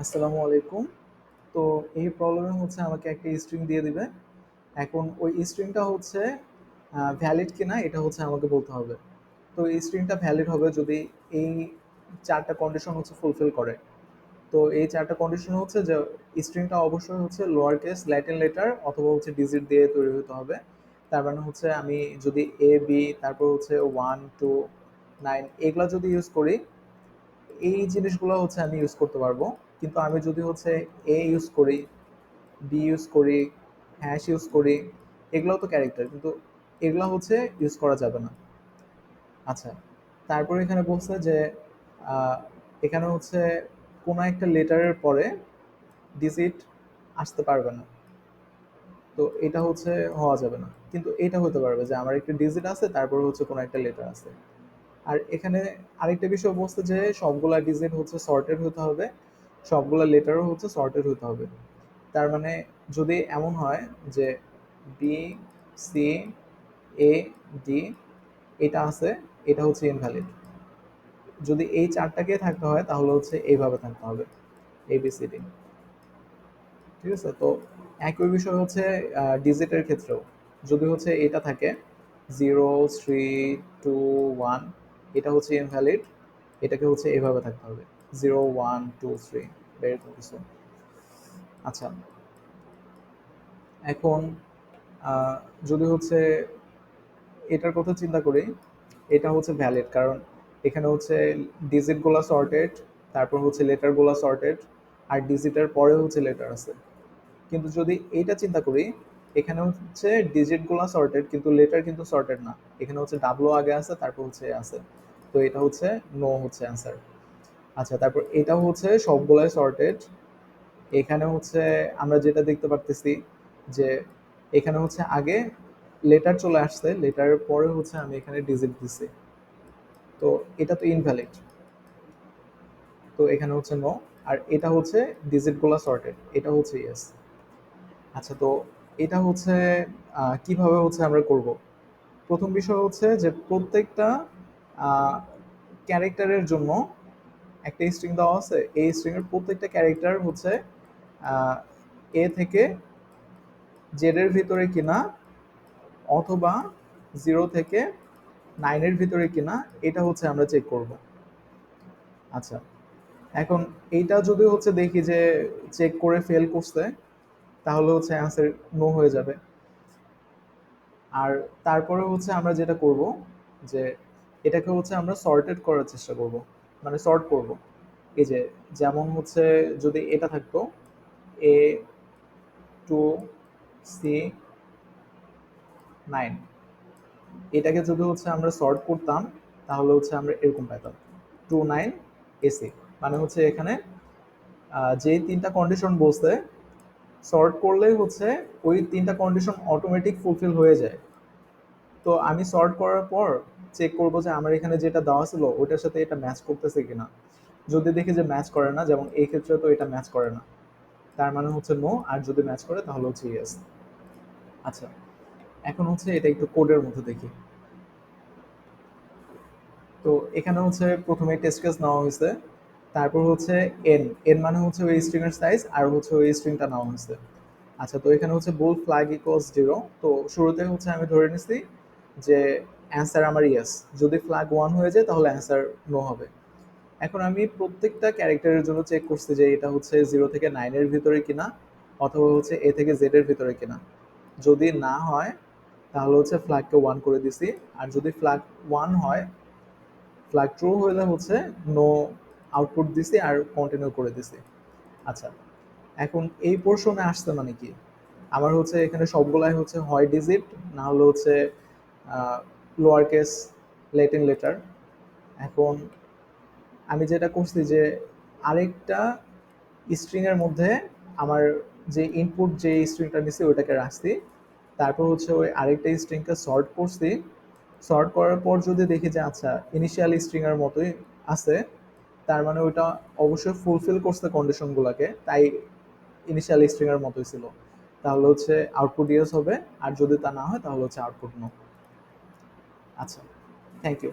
আসসালামু আলাইকুম। তো এই প্রবলেমে হচ্ছে আমাকে একটা স্ট্রিং দিয়ে দিবে। এখন ওই স্ট্রিংটা হচ্ছে ভ্যালিড কিনা এটা হচ্ছে আমাকে বলতে হবে। তো এই স্ট্রিংটা ভ্যালিড হবে যদি এই ৪ টা কন্ডিশন হচ্ছে ফুলফিল করে। তো এই ৪ টা কন্ডিশন হচ্ছে যে স্ট্রিংটা অবশ্যই হচ্ছে লোয়ার কেস ল্যাটিন লেটার অথবা হচ্ছে ডিজিট দিয়ে তৈরি হতে হবে। তার মানে হচ্ছে আমি যদি এ, বি তারপর হচ্ছে 1, 2, 9 এগুলা যদি ইউজ করি এই জিনিসগুলো হচ্ছে আমি ইউজ করতে পারবো। কিন্তু আমি যদি হচ্ছে এ ইউজ করি, বি ইউজ করি, হ্যাশ ইউজ করি, এগুলোও তো ক্যারেক্টার, কিন্তু এগুলো হচ্ছে ইউজ করা যাবে না। আচ্ছা, তারপরে এখানে বলছে যে আহ, এখানে হচ্ছে কোনো একটা লেটারের পরে ডিজিট আসতে পারবে না। তো এটা হচ্ছে হওয়া যাবে না, কিন্তু এটা হতে পারবে যে আমার একটা ডিজিট আছে তারপরে হচ্ছে কোনো একটা লেটার আছে। আর এখানে আরেকটা বিষয় বলছে যে সবগুলা ডিজিট হচ্ছে সর্টেড হতে হবে, সবগুলা লেটারও হচ্ছে সর্টেড হতে হবে। তার মানে যদি এমন হয় যে বি, সি, এ, ডি এটা আছে, এটা হচ্ছে ইনভ্যালিড। যদি এই চারটাকে থাকতে হয় তাহলে হচ্ছে এইভাবে থাকতে হবে, এবিসিডি। ঠিক আছে? তো একই বিষয় হচ্ছে ডিজিটের ক্ষেত্রেও যদি হচ্ছে এটা থাকে 0, 3, 2, 1 এটা হচ্ছে ইনভ্যালিড, এটাকে হচ্ছে এভাবে থাকতে হবে 0, 1, 2, 3 এরকম কিছু। আচ্ছা, এখন আহ, যদি হচ্ছে এটার কথা চিন্তা করি, এটা হচ্ছে ভ্যালিড কারণ এখানে হচ্ছে ডিজিটগুলো সর্টেড, তারপর হচ্ছে লেটারগুলো সর্টেড, আর ডিজিটের পরে হচ্ছে লেটার আছে। কিন্তু যদি এইটা চিন্তা করি, এখানে হচ্ছে ডিজিটগুলো সর্টেড কিন্তু লেটার কিন্তু সর্টেড না। এখানে হচ্ছে ডাব্লু আগে আছে তারপর হচ্ছে এ আছে। তো এটা হচ্ছে নো হচ্ছে অ্যান্সার। আচ্ছা, তারপর এটা হচ্ছে সবগুলাই সর্টেড। এখানে হচ্ছে আমরা যেটা দেখতে পারতেছি যে এখানে হচ্ছে আগে লেটার চলে আসছে, লেটারের পরে হচ্ছে আমি এখানে ডিজিট দিছি। তো এটা তো ইনভ্যালিড, তো এখানে হচ্ছে নো। আর এটা হচ্ছে ডিজিটগুলো সর্টেড, এটা হচ্ছে ইয়েস। আচ্ছা, তো এটা হচ্ছে কিভাবে হচ্ছে আমরা করব। প্রথম বিষয় হচ্ছে যে প্রত্যেকটা ক্যারেক্টারের জন্য একটা স্ট্রিং দেওয়া আছে, এই স্ট্রিং এর প্রত্যেকটা ক্যারেক্টার হচ্ছে এ থেকে জেড এর ভিতরে কিনা অথবা 0 থেকে 9 এর ভিতরে কিনা, এটা হচ্ছে আমরা চেক করব। আচ্ছা, এখন এইটা যদি হচ্ছে দেখি যে চেক করে ফেল করছে তাহলে হচ্ছে অ্যান্সার নো হয়ে যাবে। আর তারপরে হচ্ছে আমরা যেটা করব যে এটাকে হচ্ছে আমরা সর্টেড করার চেষ্টা করব, মানে সর্ট করব। এই যে যেমন হচ্ছে যদি এটা থাকতো A, 2, C, 9, এটাকে যদি হচ্ছে আমরা সর্ট করতাম তাহলে হচ্ছে আমরা এরকম পেতাম 2, 9, AC। মানে হচ্ছে এখানে যে তিনটা কন্ডিশন বলছে সর্ট করলেই হচ্ছে ওই তিনটা কন্ডিশন অটোমেটিক ফুলফিল হয়ে যায়। তো আমি সর্ট করার পর চেক করব যে আমার এখানে যেটা দেওয়া ছিল ওটার সাথে এটা ম্যাচ করতেছে কিনা। যদি দেখি যে ম্যাচ করে না, যেমন এই ক্ষেত্রে তো এটা ম্যাচ করে না, তার মানে হচ্ছে নো। আর যদি ম্যাচ করে তাহলে হচ্ছে ইয়েস। আচ্ছা, এখন হচ্ছে এটা একটু কোডের মধ্যে দেখি। তো এখানে হচ্ছে প্রথমে টেস্ট কেস নেওয়া হয়েছে, তারপর হচ্ছে এন, এন মানে হচ্ছে ওই স্ট্রিং এর সাইজ আর হচ্ছে ওই স্ট্রিংটা নেওয়া হয়েছে। আচ্ছা, তো এখানে হচ্ছে বুল ফ্ল্যাগ ইকুয়ালস 0। তো শুরুতে হচ্ছে আমি ধরে নিছি যে অ্যান্সার আমার ইয়েস। যদি ফ্ল্যাগ 1 হয়ে যায় তাহলে অ্যান্সার নো হবে। এখন আমি প্রত্যেকটা ক্যারেক্টারের জন্য চেক করছি যে এটা হচ্ছে 0 থেকে 9 এর ভিতরে কিনা অথবা হচ্ছে এ থেকে জেড এর ভিতরে কিনা। যদি না হয় তাহলে হচ্ছে ফ্ল্যাগকে 1 করে দিছি। আর যদি ফ্ল্যাগ 1 হয়, ফ্ল্যাগ ট্রু হলে হচ্ছে নো আউটপুট দিছি আর কন্টিনিউ করে দিছি। আচ্ছা, এখন এই পোর্শনে আসছে মানে কি, আমার হচ্ছে এখানে সবগুলাই হচ্ছে হয় ডিজিট, না হলে হচ্ছে লোয়ার কেস ল্যাটিন লেটার। এখন আমি যেটা করছি যে আরেকটা স্ট্রিং এর মধ্যে আমার যে ইনপুট যে স্ট্রিংটা নিছি ওইটাকে রাখছি, তারপর হচ্ছে ওই আরেকটা স্ট্রিংকে সর্ট করছি। সর্ট করার পর যদি দেখি যে আচ্ছা ইনিশিয়াল স্ট্রিং এর মতোই আছে, তার মানে ওইটা অবশ্যই ফুলফিল করছে কন্ডিশনগুলোকে, তাই ইনিশিয়াল স্ট্রিং এর মতোই ছিল, তাহলে হচ্ছে আউটপুট ইয়েস হবে। আর যদি তা না হয় তাহলে হচ্ছে আউটপুট নো। আচ্ছা, থ্যাংক ইউ।